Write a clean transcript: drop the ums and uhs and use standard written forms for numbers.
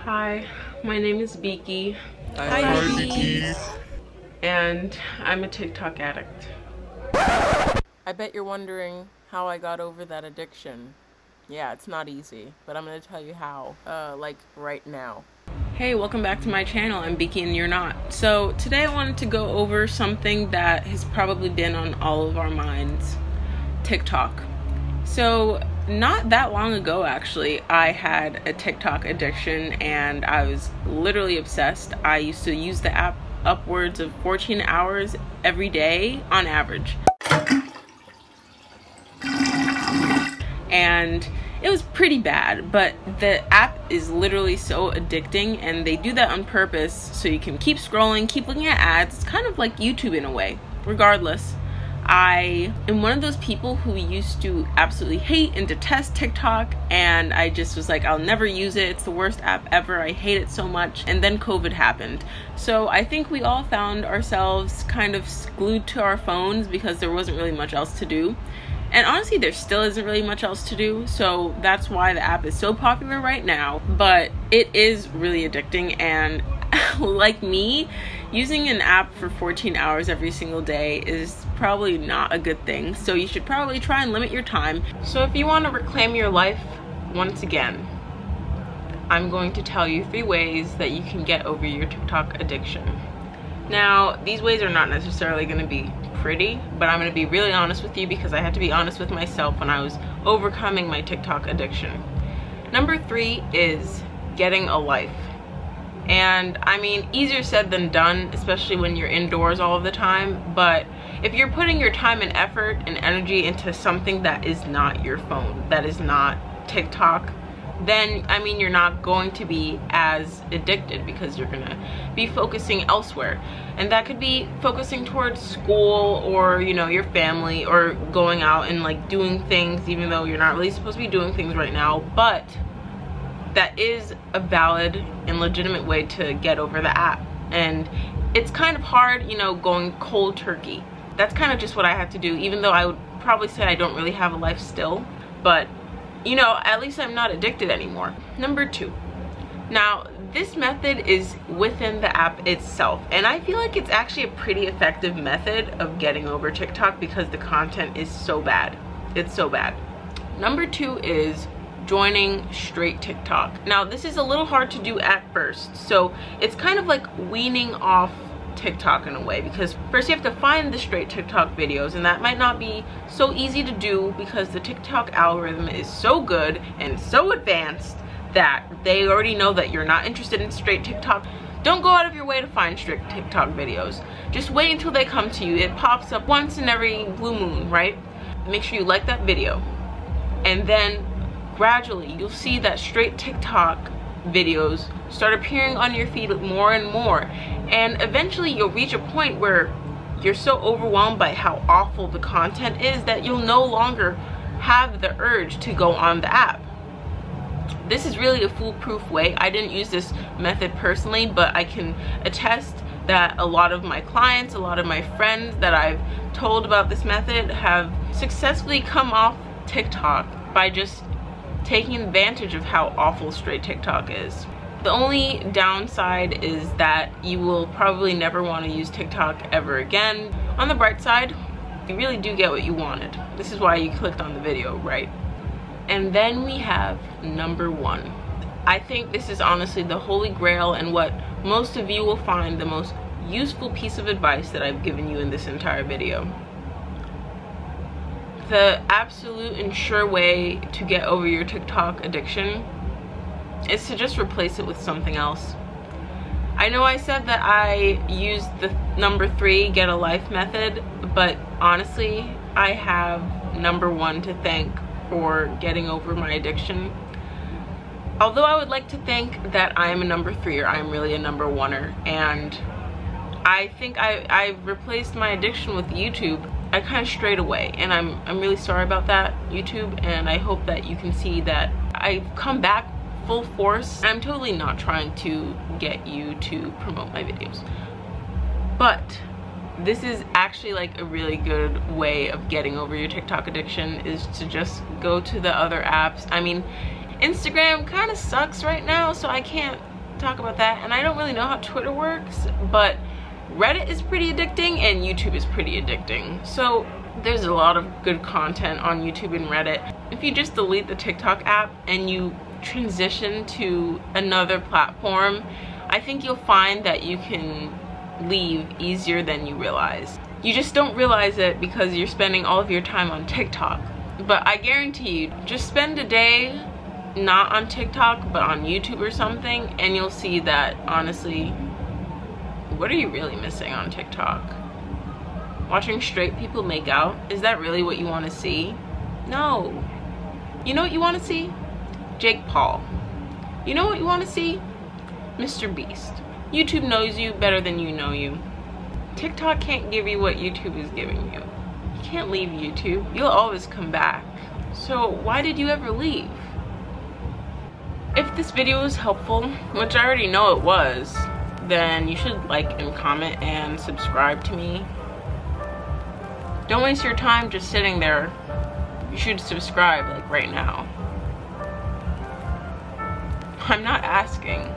Hi, my name is Biki. Hi, Biki. And I'm a TikTok addict. I bet you're wondering how I got over that addiction. Yeah, it's not easy, but I'm gonna tell you how, like right now. Hey, welcome back to my channel. I'm Biki and you're not. So today I wanted to go over something that has probably been on all of our minds, TikTok. So not that long ago, actually, I had a TikTok addiction and I was literally obsessed. I used to use the app upwards of 14 hours every day on average. And it was pretty bad, but the app is literally so addicting, and they do that on purpose so you can keep scrolling, keep looking at ads. It's kind of like YouTube in a way. Regardless, I am one of those people who used to absolutely hate and detest TikTok, and I just was like, I'll never use it. It's the worst app ever. I hate it so much. And then COVID happened. So I think we all found ourselves kind of glued to our phones because there wasn't really much else to do. And honestly, there still isn't really much else to do, so that's why the app is so popular right now. But it is really addicting, and like me, using an app for 14 hours every single day is probably not a good thing. So you should probably try and limit your time. So if you want to reclaim your life once again, I'm going to tell you 3 ways that you can get over your TikTok addiction. Now, these ways are not necessarily going to be pretty, but I'm going to be really honest with you because I had to be honest with myself when I was overcoming my TikTok addiction. Number 3 is getting a life. And I mean, easier said than done, especially when you're indoors all of the time. But if you're putting your time and effort and energy into something that is not your phone, that is not TikTok, then I mean, you're not going to be as addicted because you're gonna be focusing elsewhere. And that could be focusing towards school, or you know, your family, or going out and like doing things even though you're not really supposed to be doing things right now. But that is a valid and legitimate way to get over the app. And it's kind of hard, you know, going cold turkey. That's kind of just what I have to do, even though I would probably say I don't really have a life still. But you know, at least I'm not addicted anymore. Number 2. Now, this method is within the app itself, and I feel like it's actually a pretty effective method of getting over TikTok because the content is so bad. It's so bad. Number 2 is joining straight TikTok. Now, this is a little hard to do at first, so it's kind of like weaning off TikTok in a way, because first you have to find the straight TikTok videos, and that might not be so easy to do because the TikTok algorithm is so good and so advanced that they already know that you're not interested in straight TikTok. Don't go out of your way to find straight TikTok videos. Just wait until they come to you. It pops up once in every blue moon, right? Make sure you like that video, and then gradually you'll see that straight TikTok videos start appearing on your feed more and more, and eventually you'll reach a point where you're so overwhelmed by how awful the content is that you'll no longer have the urge to go on the app. This is really a foolproof way. I didn't use this method personally, but I can attest that a lot of my clients, a lot of my friends that I've told about this method have successfully come off TikTok by just taking advantage of how awful straight TikTok is. The only downside is that you will probably never want to use TikTok ever again. On the bright side, you really do get what you wanted. This is why you clicked on the video, right? And then we have number 1. I think this is honestly the holy grail, and what most of you will find the most useful piece of advice that I've given you in this entire video. The absolute and sure way to get over your TikTok addiction is to just replace it with something else. I know I said that I used the number 3, get a life method, but honestly, I have number 1 to thank for getting over my addiction. Although I would like to think that I am a number 3er, I'm really a number 1er, and I think I've replaced my addiction with YouTube. I kind of strayed away, and I'm really sorry about that, YouTube, and I hope that you can see that I've come back full force. I'm totally not trying to get you to promote my videos, but this is actually like a really good way of getting over your TikTok addiction, is to just go to the other apps. I mean, Instagram kind of sucks right now, so I can't talk about that. And I don't really know how Twitter works, but Reddit is pretty addicting and YouTube is pretty addicting. So there's a lot of good content on YouTube and Reddit. If you just delete the TikTok app and you transition to another platform, I think you'll find that you can leave easier than you realize. You just don't realize it because you're spending all of your time on TikTok. But I guarantee you, just spend a day not on TikTok but on YouTube or something, and you'll see that honestly, what are you really missing on TikTok? Watching straight people make out? Is that really what you want to see? No. You know what you want to see? Jake Paul. You know what you want to see? Mr. Beast. YouTube knows you better than you know you. TikTok can't give you what YouTube is giving you. You can't leave YouTube. You'll always come back. So why did you ever leave? If this video was helpful, which I already know it was, then you should like and comment and subscribe to me. Don't waste your time just sitting there. You should subscribe like right now. I'm not asking.